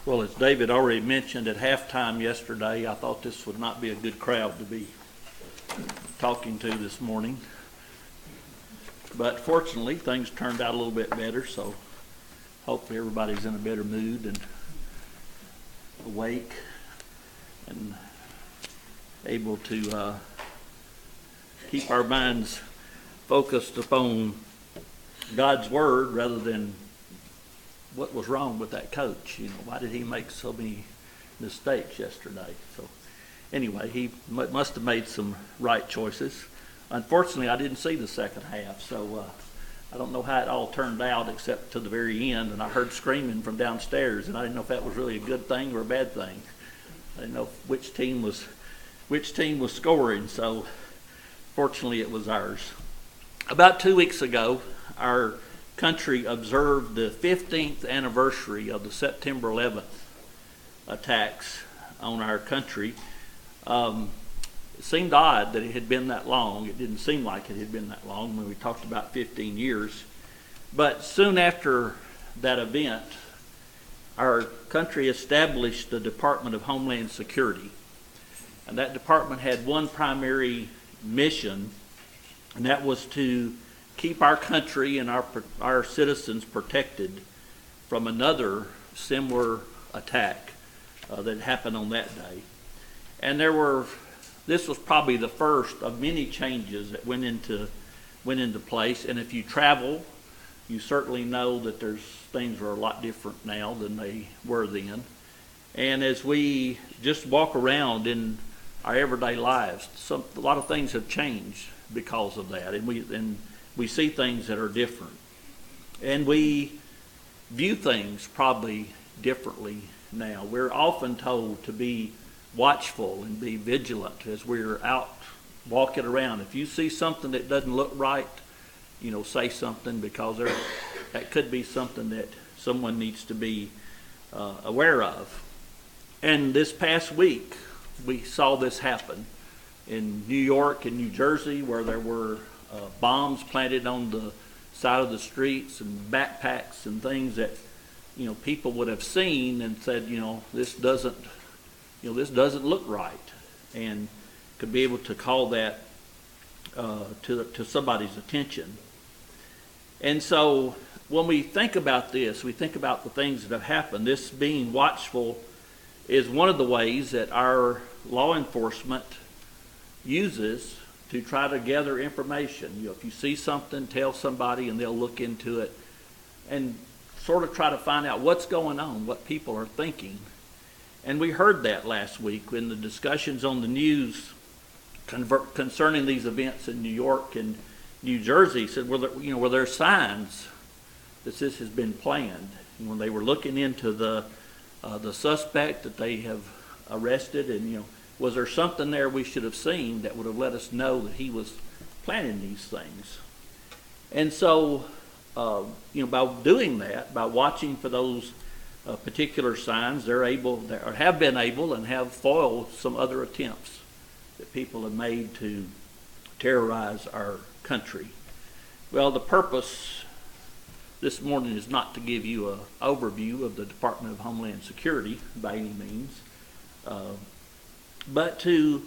Well, as David already mentioned at halftime yesterday, I thought this would not be a good crowd to be talking to this morning. But fortunately, things turned out a little bit better, so hopefully everybody's in a better mood and awake and able to keep our minds focused upon God's Word rather than what was wrong with that coach. Why did he make so many mistakes yesterday? So anyway, he must have made some right choices. Unfortunately, I didn't see the second half, so I don't know how it all turned out except to the very end, and I heard screaming from downstairs, and I didn't know if that was really a good thing or a bad thing. I didn't know which team was scoring, so fortunately it was ours. About 2 weeks ago, our country observed the 15th anniversary of the September 11th attacks on our country. It seemed odd that it had been that long. It didn't seem like it had been that long when we talked about 15 years. But soon after that event, our country established the Department of Homeland Security. And that department had one primary mission, and that was to keep our country and our citizens protected from another similar attack that happened on that day. And this was probably the first of many changes that went into place. And if you travel, you certainly know that things are a lot different now than they were then. And as we just walk around in our everyday lives, a lot of things have changed because of that, and we see things that are different, and we view things probably differently now. We're often told to be watchful and be vigilant as we're out walking around. If you see something that doesn't look right, say something, because that could be something that someone needs to be aware of. And this past week, we saw this happen in New York and New Jersey, where there were bombs planted on the side of the streets and backpacks and things that people would have seen and said, this doesn't look right, and could be able to call that to somebody's attention. And so when we think about this, we think about the things that have happened. This being watchful is one of the ways that our law enforcement uses to try to gather information. If you see something, tell somebody, and they'll look into it and sort of try to find out what's going on, what people are thinking. And we heard that last week in the discussions on the news concerning these events in New York and New Jersey. Said, were there signs that this has been planned? When they were looking into the suspect that they have arrested, and was there something there we should have seen that would have let us know that he was planning these things? And so, by doing that, by watching for those particular signs, have been able and have foiled some other attempts that people have made to terrorize our country. Well, the purpose this morning is not to give you an overview of the Department of Homeland Security by any means, but to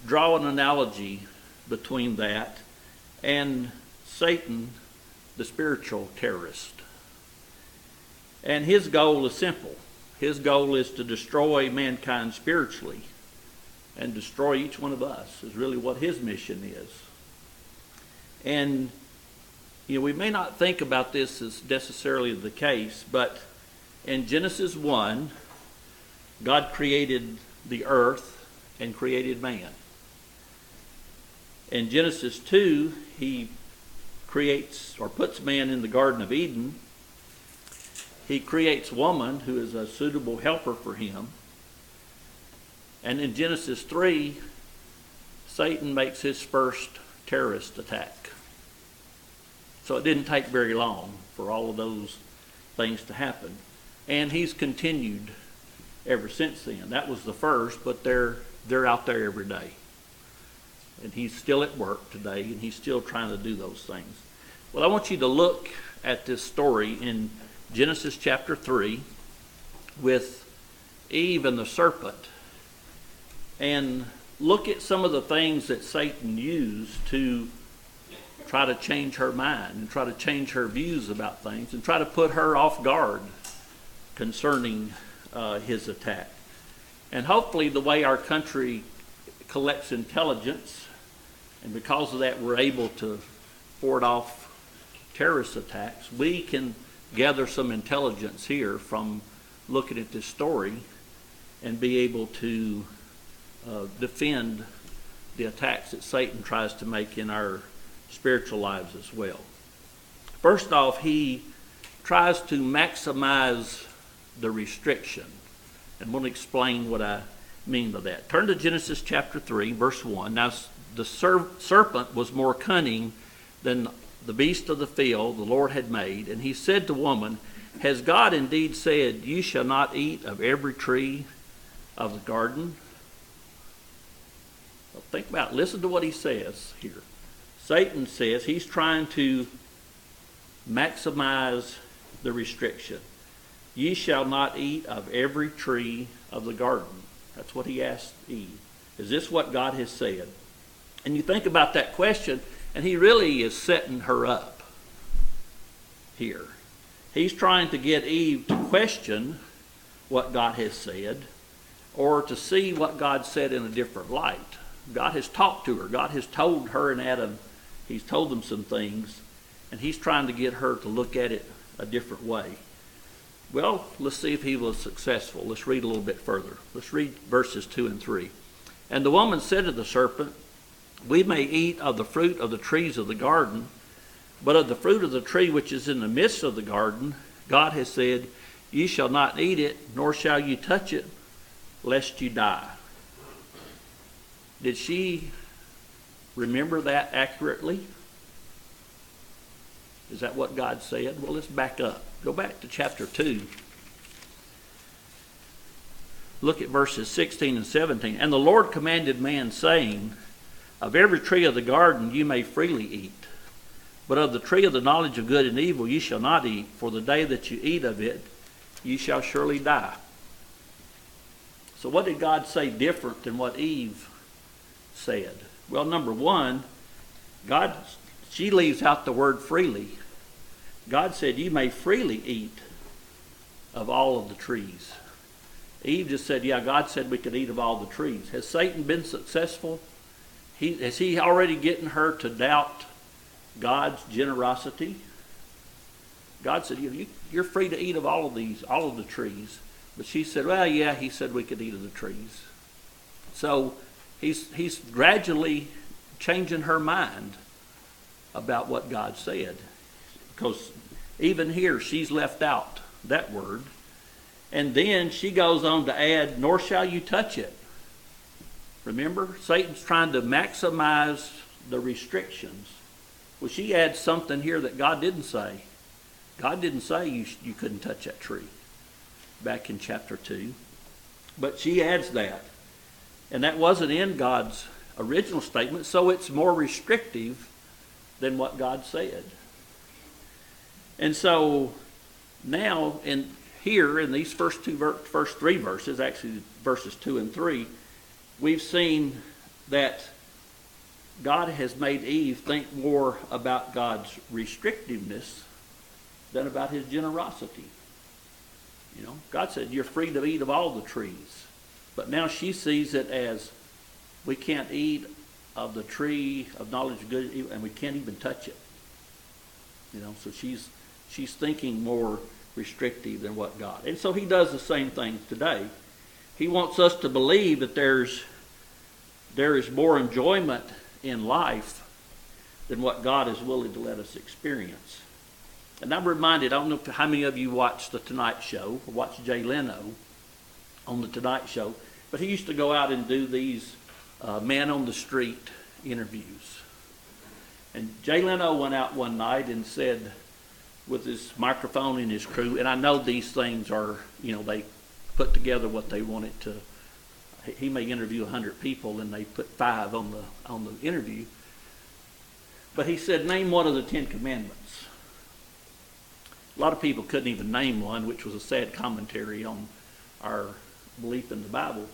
draw an analogy between that and Satan, the spiritual terrorist. And his goal is simple. His goal is to destroy mankind spiritually and destroy each one of us, is really what his mission is. And we may not think about this as necessarily the case, but in Genesis 1, God created the earth and created man. In Genesis 2, he creates or puts man in the Garden of Eden. He creates woman who is a suitable helper for him. And in Genesis 3, Satan makes his first terrorist attack. So it didn't take very long for all of those things to happen. And he's continued ever since then. That was the first, but they're out there every day. And he's still at work today, and he's still trying to do those things. Well, I want you to look at this story in Genesis chapter 3, with Eve and the serpent and look at some of the things that Satan used to try to change her mind and try to change her views about things and try to put her off guard concerning his attack. And hopefully the way our country collects intelligence, and because of that we're able to ward off terrorist attacks, we can gather some intelligence here from looking at this story and be able to defend the attacks that Satan tries to make in our spiritual lives as well. First off, he tries to maximize the restriction. And we'll explain what I mean by that. Turn to Genesis chapter 3, verse 1. Now the serpent was more cunning than the beast of the field the Lord had made. And he said to woman, has God indeed said, you shall not eat of every tree of the garden? Well, think about it. Listen to what he says here. Satan says he's trying to maximize the restriction. Ye shall not eat of every tree of the garden. That's what he asked Eve. Is this what God has said? And you think about that question, and he really is setting her up here. He's trying to get Eve to question what God has said or to see what God said in a different light. God has talked to her. God has told her and Adam, he's told them some things, and he's trying to get her to look at it a different way. Well, let's see if he was successful. Let's read a little bit further. Let's read verses 2 and 3. And the woman said to the serpent, we may eat of the fruit of the trees of the garden, but of the fruit of the tree which is in the midst of the garden, God has said, ye shall not eat it, nor shall you touch it, lest you die. Did she remember that accurately? Is that what God said? Well, let's back up. Go back to chapter 2. Look at verses 16 and 17. And the Lord commanded man, saying, of every tree of the garden you may freely eat, but of the tree of the knowledge of good and evil you shall not eat, for the day that you eat of it, you shall surely die. So what did God say different than what Eve said? Well, number one, she leaves out the word freely. God said, you may freely eat of all of the trees. Eve just said, yeah, God said we could eat of all the trees. Has Satan been successful? Is he already getting her to doubt God's generosity? God said, you're free to eat of all of the trees. But she said, well, yeah, he said we could eat of the trees. So he's gradually changing her mind about what God said. Because even here, she's left out that word. And then she goes on to add, nor shall you touch it. Remember, Satan's trying to maximize the restrictions. Well, she adds something here that God didn't say. God didn't say you couldn't touch that tree back in chapter 2. But she adds that. And that wasn't in God's original statement, so it's more restrictive than what God said. And so now in these first three verses, actually verses 2 and 3, we've seen that God has made Eve think more about God's restrictiveness than about his generosity. You know, God said you're free to eat of all the trees. But now she sees it as we can't eat of the tree of knowledge of good and evil, and we can't even touch it. You know, so she's thinking more restrictive than what God. And so he does the same thing today. He wants us to believe that there is more enjoyment in life than what God is willing to let us experience. And I'm reminded, I don't know how many of you watched The Tonight Show, or watched Jay Leno on The Tonight Show, but he used to go out and do these man on the street interviews. And Jay Leno went out one night and said, with his microphone and his crew, and I know these things are, they put together what they wanted to. He may interview 100 people and they put 5 on the interview. But he said, name one of the 10 commandments. A lot of people couldn't even name one, which was a sad commentary on our belief in the Bible.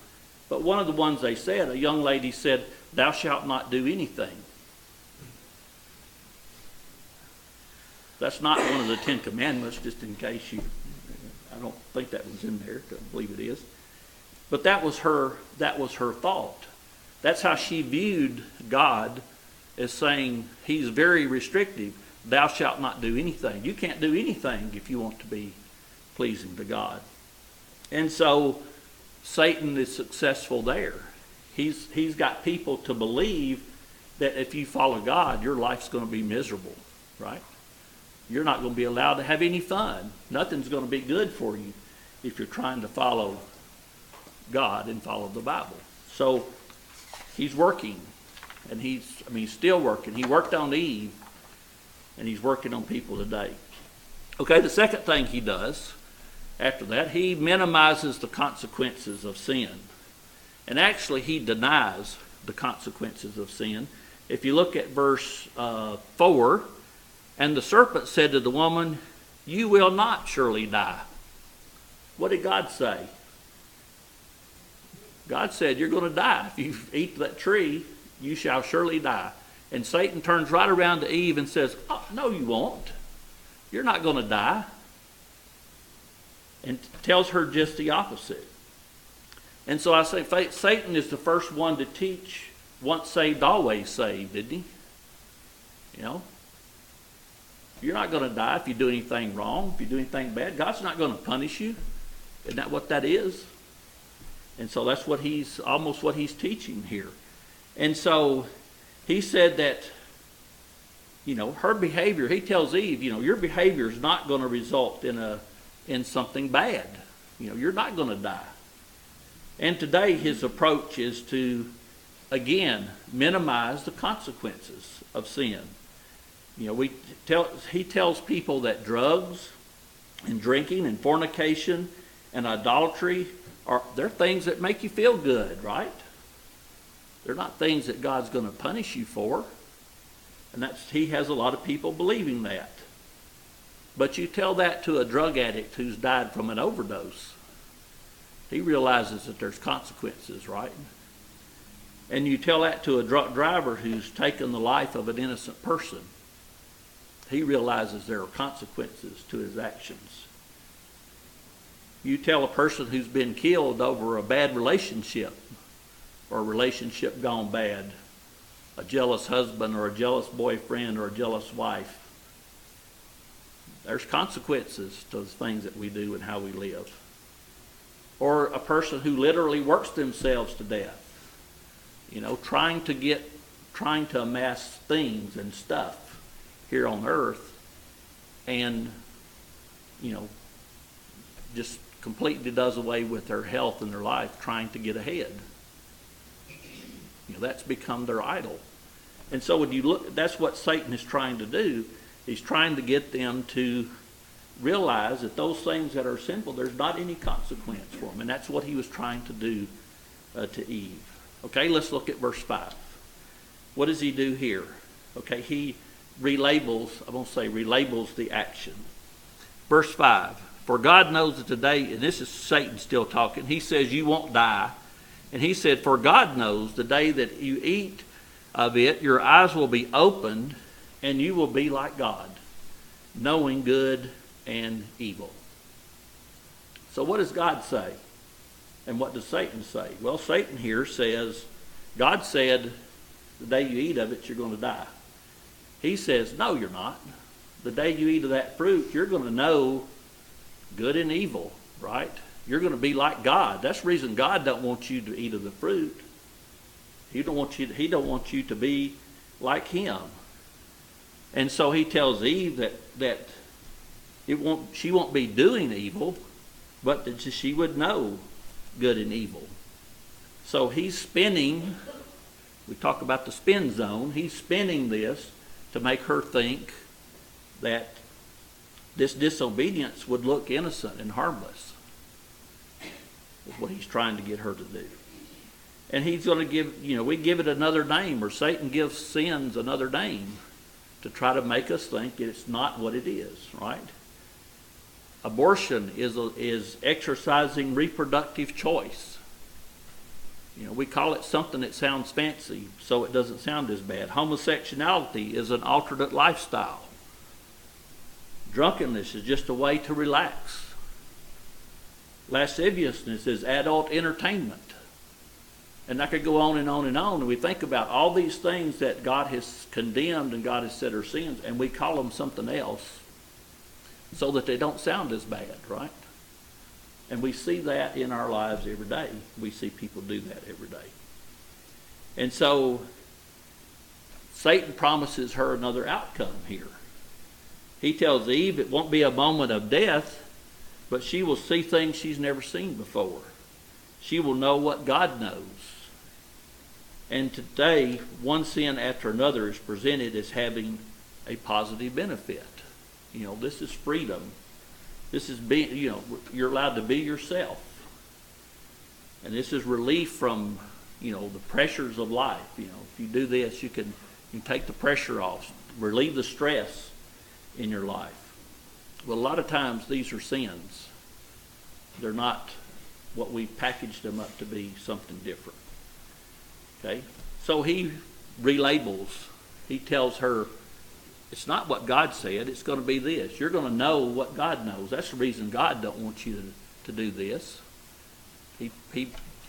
But one of the ones they said, a young lady said, "Thou shalt not do anything." That's not one of the 10 Commandments, just in case I don't think that was in there. Don't believe it is. But that was her thought. That's how she viewed God, as saying he's very restrictive. Thou shalt not do anything. You can't do anything if you want to be pleasing to God. And so Satan is successful there. He's got people to believe that if you follow God, your life's going to be miserable, right? You're not going to be allowed to have any fun. Nothing's going to be good for you if you're trying to follow God and follow the Bible. So he's working, and he's still working. He worked on Eve, and he's working on people today. Okay, the second thing he does after that, he minimizes the consequences of sin. And actually, he denies the consequences of sin. If you look at verse 4, "And the serpent said to the woman, You will not surely die." What did God say? God said, you're going to die. If you eat that tree, you shall surely die. And Satan turns right around to Eve and says, "Oh, no, you won't. You're not going to die." And tells her just the opposite. And so I say Satan is the first one to teach once saved, always saved, isn't he? You know? You're not going to die if you do anything wrong, if you do anything bad. God's not going to punish you. Isn't that what that is? And so that's almost what he's teaching here. And so he said that, her behavior, he tells Eve, your behavior is not going to result in something bad. You're not going to die. And today his approach is to, again, minimize the consequences of sin. He tells people that drugs and drinking and fornication and idolatry they're things that make you feel good, right? They're not things that God's going to punish you for. And he has a lot of people believing that. But you tell that to a drug addict who's died from an overdose, he realizes that there's consequences, right? And you tell that to a drunk driver who's taken the life of an innocent person, he realizes there are consequences to his actions. You tell a person who's been killed over a bad relationship, or a relationship gone bad, a jealous husband or a jealous boyfriend or a jealous wife, there's consequences to the things that we do and how we live. Or a person who literally works themselves to death, trying to amass things and stuff here on earth, and just completely does away with their health and their life trying to get ahead. That's become their idol. And so when you look, that's what Satan is trying to do. He's trying to get them to realize that those things that are sinful, there's not any consequence for them. And that's what he was trying to do to Eve. Okay, let's look at verse 5. What does he do here? Okay, he relabels the action. Verse 5. "For God knows that today," and this is Satan still talking, he says you won't die. And he said, "For God knows the day that you eat of it, your eyes will be opened, and you will be like God, knowing good and evil." So what does God say? And what does Satan say? Well, Satan here says, God said, the day you eat of it, you're going to die. He says, no, you're not. The day you eat of that fruit, you're going to know good and evil, right? You're going to be like God. That's the reason God don't want you to eat of the fruit. He don't want you to be like him. And so he tells Eve that she won't be doing evil, but that she would know good and evil. So he's spinning, we talk about the spin zone, he's spinning this to make her think that this disobedience would look innocent and harmless. Is what he's trying to get her to do. And he's going to give, we give it another name, or Satan gives sins another name to try to make us think it's not what it is, right? Abortion is exercising reproductive choice. We call it something that sounds fancy, so it doesn't sound as bad. Homosexuality is an alternate lifestyle. Drunkenness is just a way to relax. Lasciviousness is adult entertainment. And I could go on and on and on. And we think about all these things that God has condemned and God has said are sins, and we call them something else so that they don't sound as bad, right? And we see that in our lives every day. We see people do that every day. And so Satan promises her another outcome here. He tells Eve it won't be a moment of death, but she will see things she's never seen before. She will know what God knows. And today, one sin after another is presented as having a positive benefit. This is freedom. This is being, you're allowed to be yourself. And this is relief from, the pressures of life. If you do this, you can take the pressure off, relieve the stress in your life. Well, a lot of times these are sins. They're not what we packaged them up to be, something different. Okay? So he relabels. He tells her, it's not what God said, it's going to be this. You're going to know what God knows. That's the reason God don't want you to do this. He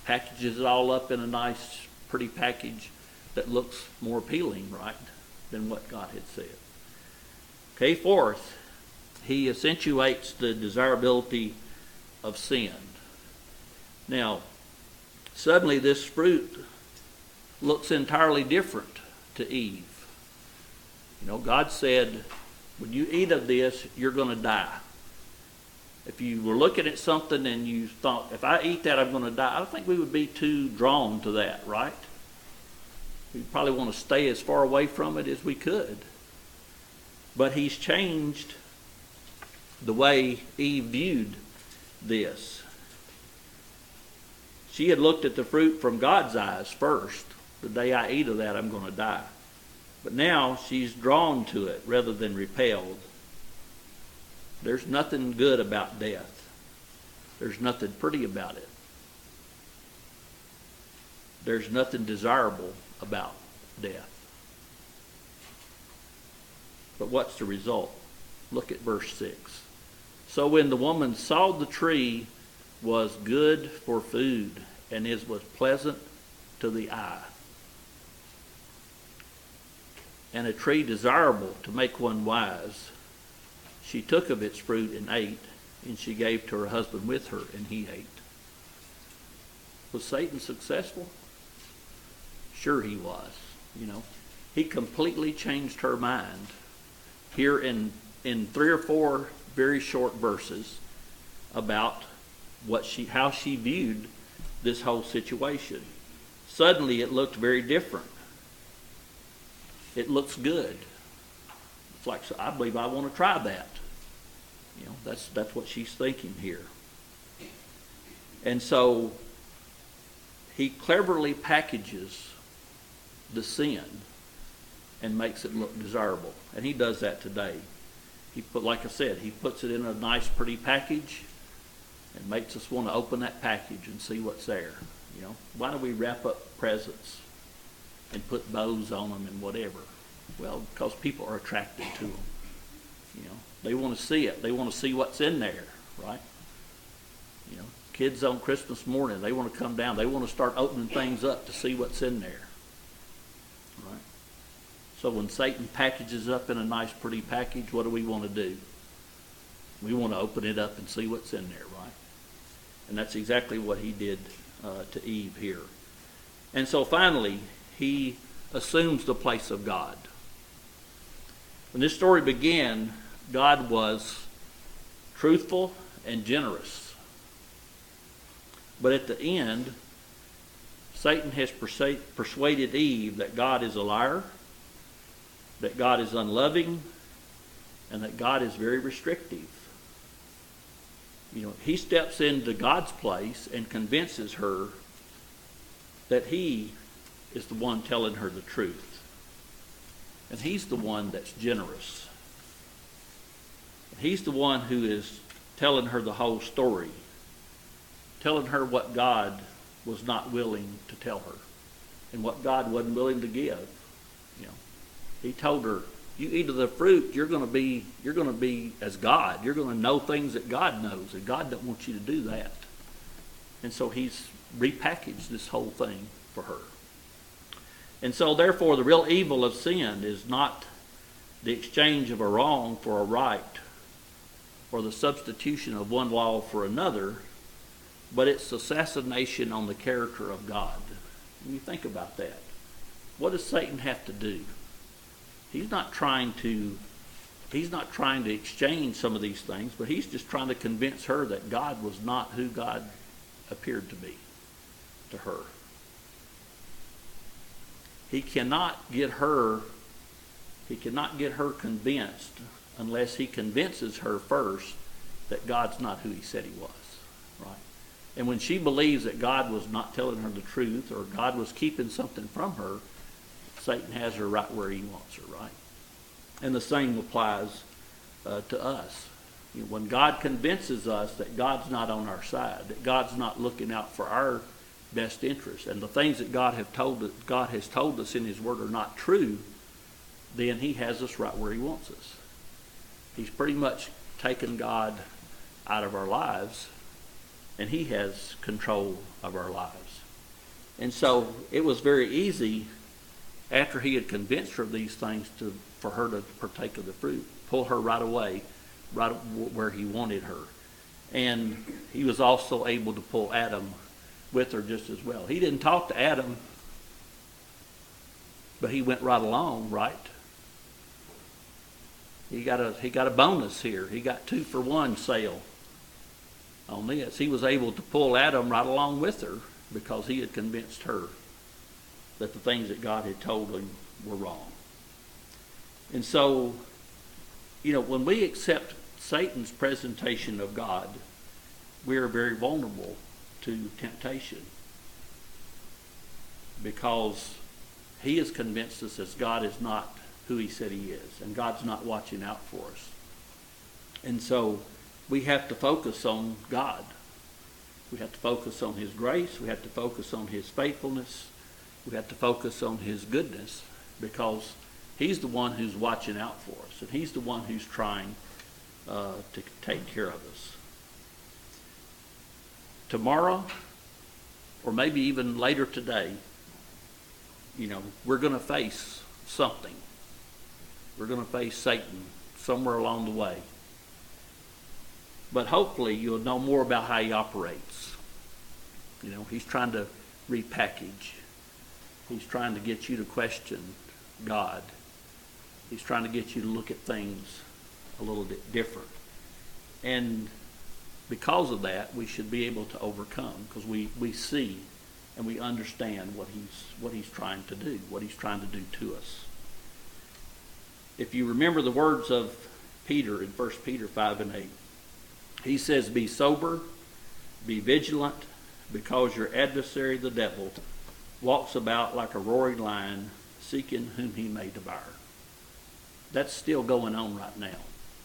packages it all up in a nice, pretty package that looks more appealing, right, than what God had said. Okay, fourth, he accentuates the desirability of sin. Now, suddenly this fruit looks entirely different to Eve. God said, when you eat of this, you're going to die. If you were looking at something and you thought, if I eat that, I'm going to die, I don't think we would be too drawn to that, right? We'd probably want to stay as far away from it as we could. But he's changed the way Eve viewed this. She had looked at the fruit from God's eyes first. The day I eat of that, I'm going to die. But now she's drawn to it rather than repelled. There's nothing good about death. There's nothing pretty about it. There's nothing desirable about death. But what's the result? Look at verse 6. So when the woman saw the tree was good for food, and it was pleasant to the eye, and a tree desirable to make one wise, she took of its fruit and ate, and she gave to her husband with her, and he ate. Was Satan successful? Sure he was. He completely changed her mind here in 3 or 4 very short verses about how she viewed this whole situation. Suddenly it looked very different. It looks good. It's like, so I believe I want to try that. That's what she's thinking here. And so he cleverly packages the sin and makes it look desirable. And he does that today. Like I said, he puts it in a nice, pretty package and makes us want to open that package and see what's there. Why do we wrap up presents and put bows on them and whatever? Well, because people are attracted to them. They want to see it. They want to see what's in there, right? Kids on Christmas morning, they want to come down. They want to start opening things up to see what's in there, right? So when Satan packages up in a nice, pretty package, what do we want to do? We want to open it up and see what's in there, right? And that's exactly what he did to Eve here. And so finally, he assumes the place of God. When this story began, God was truthful and generous. But at the end, Satan has persuaded Eve that God is a liar, that God is unloving, and that God is very restrictive. He steps into God's place and convinces her that he is the one telling her the truth. And he's the one that's generous. And he's the one who is telling her the whole story, telling her what God was not willing to tell her and what God wasn't willing to give. You know, he told her, you eat of the fruit, you're going to be as God. You're going to know things that God knows, and God don't want you to do that. And so he's repackaged this whole thing for her. And so therefore the real evil of sin is not the exchange of a wrong for a right or the substitution of one law for another, but it's assassination on the character of God. When you think about that, what does Satan have to do? He's not trying to exchange some of these things, but he's just trying to convince her that God was not who God appeared to be to her. He cannot get her convinced unless he convinces her first that God's not who he said he was, right? And when she believes that God was not telling her the truth or God was keeping something from her, Satan has her right where he wants her, right? And the same applies to us. You know, when God convinces us that God's not on our side, that God's not looking out for our best interest, and the things that God has told us in his word are not true, then he has us right where he wants us. He's pretty much taken God out of our lives, and he has control of our lives. And so it was very easy, after he had convinced her of these things, for her to partake of the fruit, pull her right away, right where he wanted her. And he was also able to pull Adam with her just as well. He didn't talk to Adam, but he went right along, right? He got a bonus here. He got 2-for-1 sale on this. He was able to pull Adam right along with her because he had convinced her that the things that God had told him were wrong. And so, you know, when we accept Satan's presentation of God, we are very vulnerable to temptation because he has convinced us that God is not who he said he is, and God's not watching out for us. And so we have to focus on God. We have to focus on his grace. We have to focus on his faithfulness. We have to focus on his goodness, because he's the one who's watching out for us, and he's the one who's trying to take care of us. Tomorrow, or maybe even later today, you know, we're going to face something. We're going to face Satan somewhere along the way. But hopefully you'll know more about how he operates. You know, he's trying to repackage. He's trying to get you to question God. He's trying to get you to look at things a little bit different. And because of that, we should be able to overcome, because we see and we understand what he's trying to do, what he's trying to do to us. If you remember the words of Peter in 1 Peter 5:8, he says, "Be sober, be vigilant, because your adversary the devil walks about like a roaring lion, seeking whom he may devour." That's still going on right now.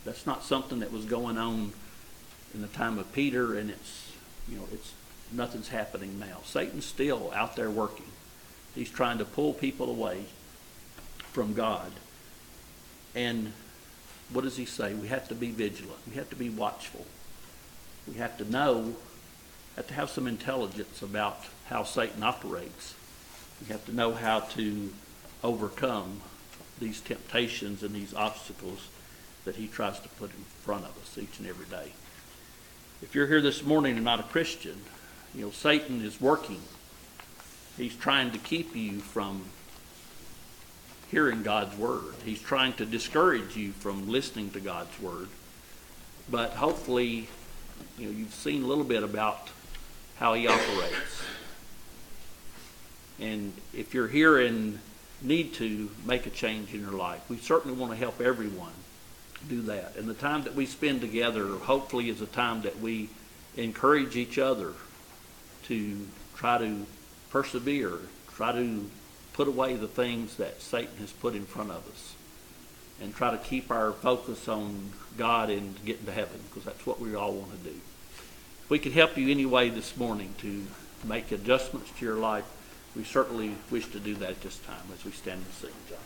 That's not something that was going on in the time of Peter, and nothing's happening now. Satan's still out there working. He's trying to pull people away from God. And what does he say? We have to be vigilant. We have to be watchful. We have to know, have to have some intelligence about how Satan operates. We have to know how to overcome these temptations and these obstacles that he tries to put in front of us each and every day. If you're here this morning and not a Christian, you know, Satan is working. He's trying to keep you from hearing God's word. He's trying to discourage you from listening to God's word. But hopefully, you know, you've seen a little bit about how he operates. And if you're here and need to make a change in your life, we certainly want to help everyone do that. And the time that we spend together hopefully is a time that we encourage each other to try to persevere, try to put away the things that Satan has put in front of us, and try to keep our focus on God and getting to heaven, because that's what we all want to do. If we could help you any way this morning to make adjustments to your life, we certainly wish to do that at this time as we stand and sing, John.